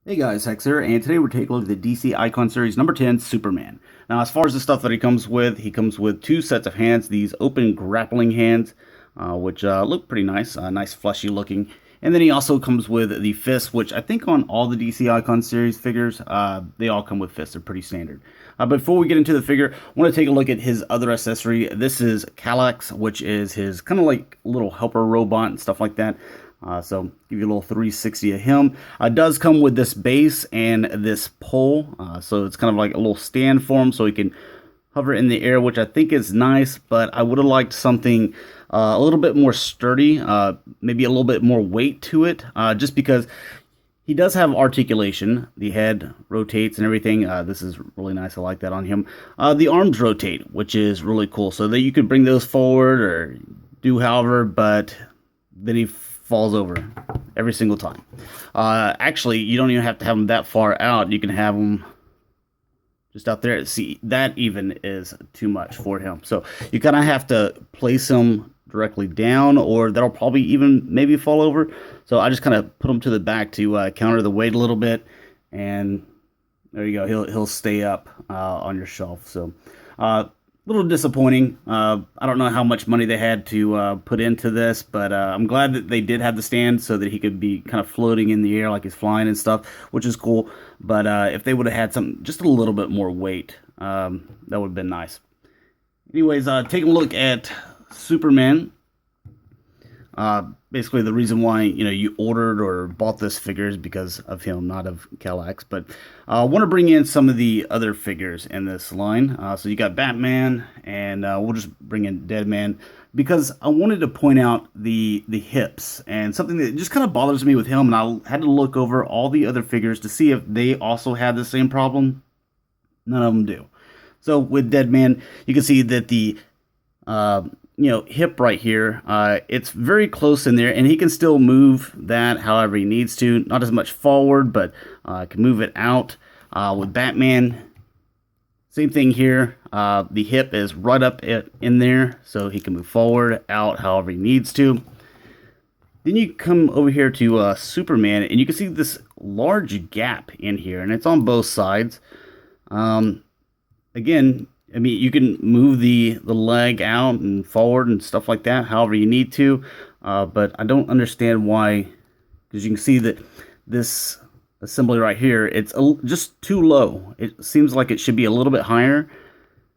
Hey guys, Hex here, and today we're taking a look at the DC Icon Series number 10, Superman. Now, as far as the stuff that he comes with two sets of hands, these open grappling hands, which look pretty nice, nice fleshy looking. And then he also comes with the fists, which I think on all the DC Icon Series figures, they all come with fists. They're pretty standard. Before we get into the figure, I want to take a look at his other accessory. This is Calyx, which is his kind of like little helper robot and stuff like that. So give you a little 360 of him. Does come with this base and this pole, so it's kind of like a little stand for him, so he can hover in the air, which I think is nice. But I would have liked something a little bit more sturdy, maybe a little bit more weight to it, just because he does have articulation. The head rotates and everything. This is really nice. I like that on him. The arms rotate, which is really cool, so that you could bring those forward or do however, but then he falls over every single time. Actually, you don't even have to have them that far out. You can have them just out there. See, that even is too much for him. So you kind of have to place him directly down, or that'll probably even maybe fall over. So I just kind of put him to the back to counter the weight a little bit, and there you go. He'll stay up on your shelf. So little disappointing. I don't know how much money they had to put into this, but I'm glad that they did have the stand so that he could be kind of floating in the air like he's flying and stuff, which is cool. But if they would have had something just a little bit more weight, that would have been nice. Anyways, taking a look at Superman. Basically, the reason why you ordered or bought this figure is because of him, not of Calyx. But I want to bring in some of the other figures in this line. So you got Batman, and we'll just bring in Deadman because I wanted to point out the hips and something that just kind of bothers me with him. And I had to look over all the other figures to see if they also had the same problem. None of them do. So with Deadman, you can see that the hip right here, it's very close in there, and he can still move that however he needs to. Not as much forward, but can move it out. With Batman, same thing here. The hip is right up in there, so he can move forward, out, however he needs to. Then you come over here to Superman, and you can see this large gap in here, and it's on both sides. Again, I mean, you can move the leg out and forward and stuff like that, however you need to. But I don't understand why, because you can see that this assembly right here, it's just too low. It seems like it should be a little bit higher.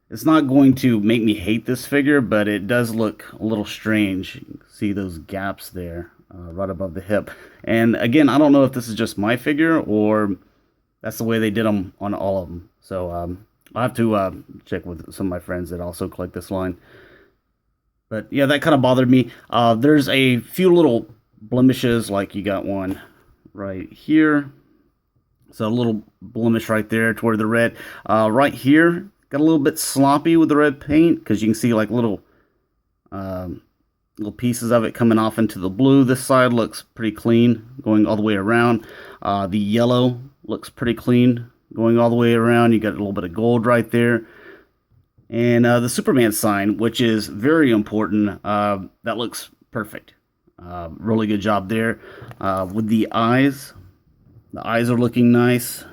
It's not going to make me hate this figure, but it does look a little strange. You can see those gaps there right above the hip. And again, I don't know if this is just my figure or that's the way they did them on all of them. So I'll have to check with some of my friends that also collect this line. But yeah, that kind of bothered me. There's a few little blemishes, like you got one right here. So a little blemish right there toward the red. Right here, got a little bit sloppy with the red paint because you can see like little pieces of it coming off into the blue. This side looks pretty clean going all the way around. The yellow looks pretty clean going all the way around. You got a little bit of gold right there. And the Superman sign, which is very important, that looks perfect. Really good job there. With the eyes are looking nice.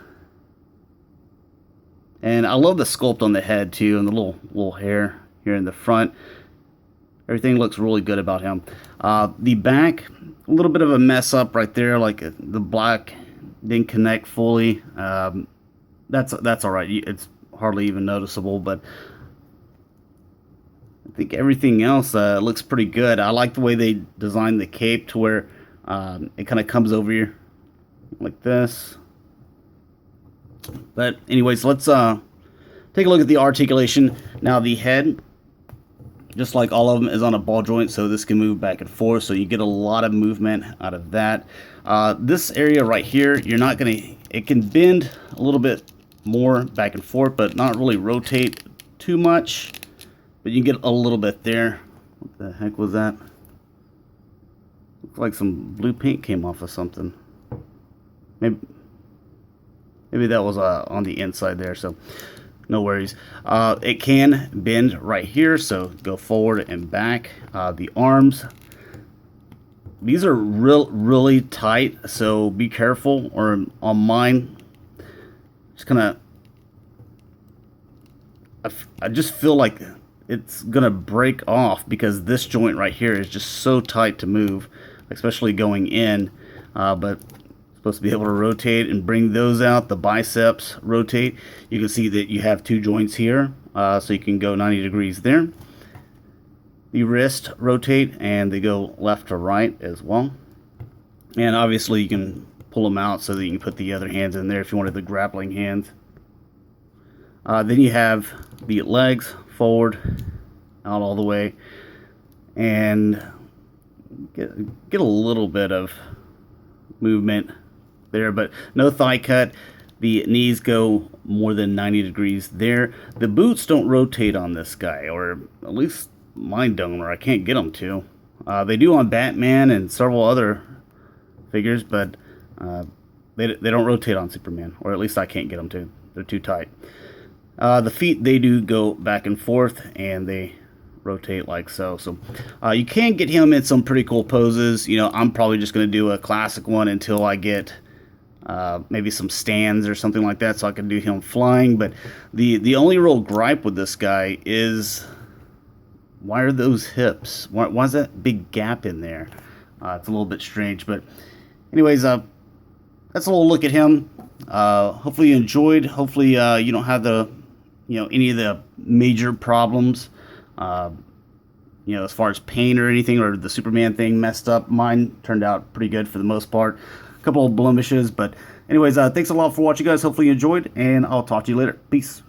And I love the sculpt on the head too, and the little hair here in the front. Everything looks really good about him. The back, a little bit of a mess up right there, like the black didn't connect fully. That's all right. It's hardly even noticeable, but I think everything else looks pretty good. I like the way they designed the cape to where it kind of comes over you like this. But anyways, let's take a look at the articulation. Now the head, just like all of them, is on a ball joint, so this can move back and forth, so you get a lot of movement out of that. This area right here, it can bend a little bit more back and forth, but not really rotate too much. But you can get a little bit there. What the heck was that? Looks like some blue paint came off of something. Maybe that was on the inside there, so no worries. It can bend right here, so go forward and back. The arms, These are really tight, so be careful. Or on mine, just kind of, I just feel like it's gonna break off because this joint right here is just so tight to move, especially going in. But supposed to be able to rotate and bring those out. The biceps rotate. You can see that you have two joints here, so you can go 90 degrees there. The wrist rotate and they go left to right as well. And obviously you can pull them out so that you can put the other hands in there if you wanted the grappling hands. Then you have the legs forward, out all the way, and get a little bit of movement there, but no thigh cut. The knees go more than 90 degrees there. The boots don't rotate on this guy, or at least mine don't, or I can't get them to. They do on Batman and several other figures, but they don't rotate on Superman, or at least I can't get them to. They're too tight. The feet, they do go back and forth, and they rotate like so. So you can get him in some pretty cool poses. You know, I'm probably just going to do a classic one until I get maybe some stands or something like that, so I can do him flying. But the only real gripe with this guy is, why are those hips? Why is that big gap in there? It's a little bit strange. But anyways, that's a little look at him. Hopefully you enjoyed. Hopefully you don't have any of the major problems, as far as pain or anything, or the Superman thing messed up. Mine turned out pretty good for the most part. A couple of blemishes, but anyways, thanks a lot for watching, guys. Hopefully you enjoyed, and I'll talk to you later. Peace.